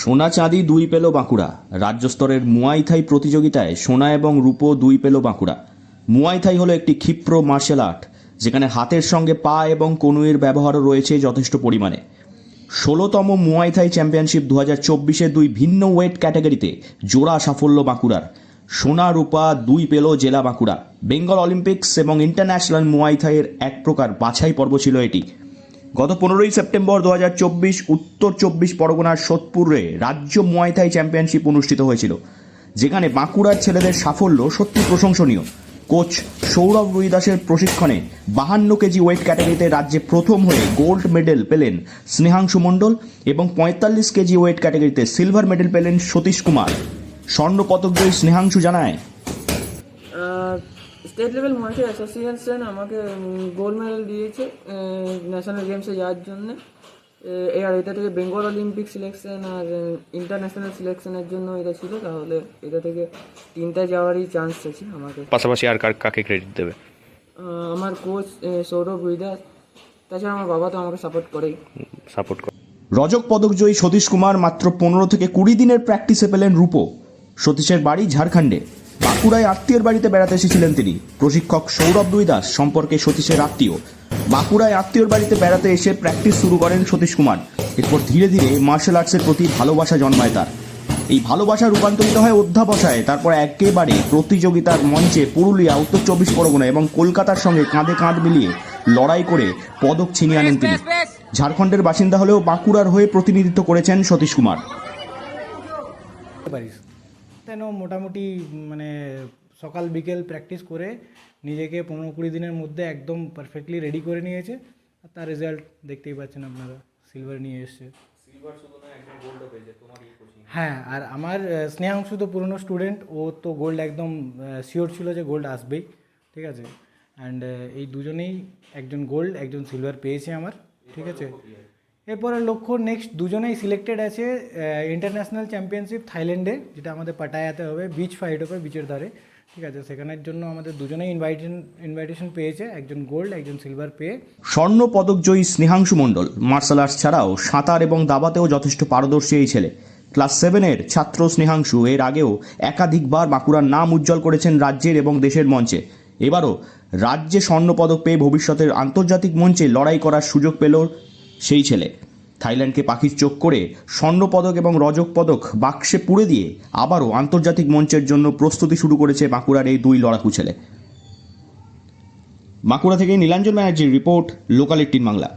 সোনা চাঁদি দুই পেল বাঁকুড়া। রাজ্য স্তরের মুয়াই থাই প্রতিযোগিতায় সোনা এবং রূপো দুই পেল বাঁকুড়া। মুয়াই থাই হলো একটি ক্ষিপ্র মার্শাল আর্ট, যেখানে হাতের সঙ্গে পা এবং কনুইয়ের ব্যবহারও রয়েছে যথেষ্ট পরিমাণে। ১৬তম মুয়াই থাই চ্যাম্পিয়নশিপ ২০২৪-এ দুই ভিন্ন ওয়েট ক্যাটাগরিতে জোড়া সাফল্য বাঁকুড়ার। সোনা রূপা দুই পেল জেলা বাঁকুড়া। বেঙ্গল অলিম্পিক্স এবং ইন্টারন্যাশনাল মুয়াই থাইয়ের এক প্রকার বাছাই পর্ব ছিল এটি। গত ১৫ই সেপ্টেম্বর ২০২৪ উত্তর ২৪ পরগনার সোদপুরে রাজ্য মুয়াই থাই চ্যাম্পিয়নশিপ অনুষ্ঠিত হয়েছিল, যেখানে বাঁকুড়ার ছেলেদের সাফল্য সত্যি প্রশংসনীয়। কোচ সৌরভ রুইদাসের প্রশিক্ষণে ৫২ কেজি ওয়েট ক্যাটাগরিতে রাজ্যে প্রথম হয়ে গোল্ড মেডেল পেলেন স্নেহাংশু মণ্ডল এবং ৪৫ কেজি ওয়েট ক্যাটাগরিতে সিলভার মেডেল পেলেন সতীশ কুমার। স্বর্ণপদকজয়ী স্নেহাংশু জানায়, স্টেট লেভেল মুয়াই থাই অ্যাসোসিয়েশন আমাকে গোল্ড মেডেল দিয়েছে ন্যাশনাল গেমসে যাওয়ার জন্য। আর এটা থেকে বেঙ্গল অলিম্পিক সিলেকশন আর ইন্টারন্যাশনাল সিলেকশনের জন্য এটা ছিল, তাহলে এটা থেকে তিনটা যাওয়ারই চান্স আছে আমাকে। পাশাপাশি আর কাকে ক্রেডিট দেবে? আমার কোচ সৌরভ রুইদাস, তাছাড়া আমার বাবা তো আমাকে সাপোর্ট করে। রজক পদকজয়ী সতীশ কুমার মাত্র ১৫ থেকে ২০ দিনের প্র্যাকটিসে পেলেন রূপো। সতীশের বাড়ি ঝাড়খণ্ডে। বাঁকুড়ায় আত্মীয়ের বাড়িতে বেড়াতে এসেছিলেন তিনি। প্রশিক্ষক সৌরভ রুইদাস সম্পর্কে সতীশের আত্মীয়। বাঁকুড়ায় আত্মীয়র বাড়িতে বেড়াতে এসে প্র্যাকটিস শুরু করেন সতীশ কুমার। এরপর ধীরে ধীরে মার্শাল আর্টসের প্রতি ভালোবাসা জন্মায় তার। এই ভালোবাসা রূপান্তরিত হয় অধ্যাবসায়। তারপর একেবারে প্রতিযোগিতার মঞ্চে পুরুলিয়া, উত্তর ২৪ পরগনা এবং কলকাতার সঙ্গে কাঁধে কাঁধ মিলিয়ে লড়াই করে পদক ছিনিয়ে আনেন তিনি। ঝাড়খণ্ডের বাসিন্দা হলেও বাঁকুড়ার হয়ে প্রতিনিধিত্ব করেছেন সতীশ কুমার। মোটামুটি মানে সকাল বিকেল প্র্যাকটিস করে নিজেকে ১৫-২০ দিনের মধ্যে একদম পারফেক্টলি রেডি করে নিয়েছে। আর তার রেজাল্ট দেখতেই পাচ্ছেন আপনারা, সিলভার নিয়ে এসছে। হ্যাঁ, আর আমার স্নেহাংশু তো পুরনো স্টুডেন্ট, ও তো গোল্ড একদম শিওর ছিল যে গোল্ড আসবেই, ঠিক আছে। অ্যান্ড এই দুজনেই, একজন গোল্ড একজন সিলভার পেয়েছে আমার, ঠিক আছে। এরপরে লক্ষ্য নেক্সট দুজনেই সিলেক্টেড আছে ইন্টারন্যাশনাল চ্যাম্পিয়নশিপ থাইল্যান্ডে, যেটা আমাদের পাটায়াতে হবে, বিচ ফাইট হবে বিচের ধারে, ঠিক আছে। সেখানের জন্য আমাদের দুজনেই ইনভাইটেশন পেয়েছে, একজন গোল্ড একজন সিলভার পেয়ে। স্বর্ণ পদকজয়ী স্নেহাংশু মণ্ডল মার্শাল আর্টস ছাড়াও সাঁতার এবং দাবাতেও যথেষ্ট পারদর্শী এই ছেলে। ক্লাস 7-এর ছাত্র স্নেহাংশু এর আগেও একাধিকবার বাঁকুড়ার নাম উজ্জ্বল করেছেন রাজ্যের এবং দেশের মঞ্চে। এবারও রাজ্যে স্বর্ণপদক পেয়ে ভবিষ্যতের আন্তর্জাতিক মঞ্চে লড়াই করার সুযোগ পেল সেই ছেলে। থাইল্যান্ডকে পাখির চোখ করে স্বর্ণপদক এবং রজক পদক বাক্সে পুরে দিয়ে আবারও আন্তর্জাতিক মঞ্চের জন্য প্রস্তুতি শুরু করেছে বাঁকুড়ার এই দুই লড়াকু ছেলে। বাঁকুড়া থেকে নীলাঞ্জন ব্যানার্জির রিপোর্ট, লোকাল 18 বাংলা।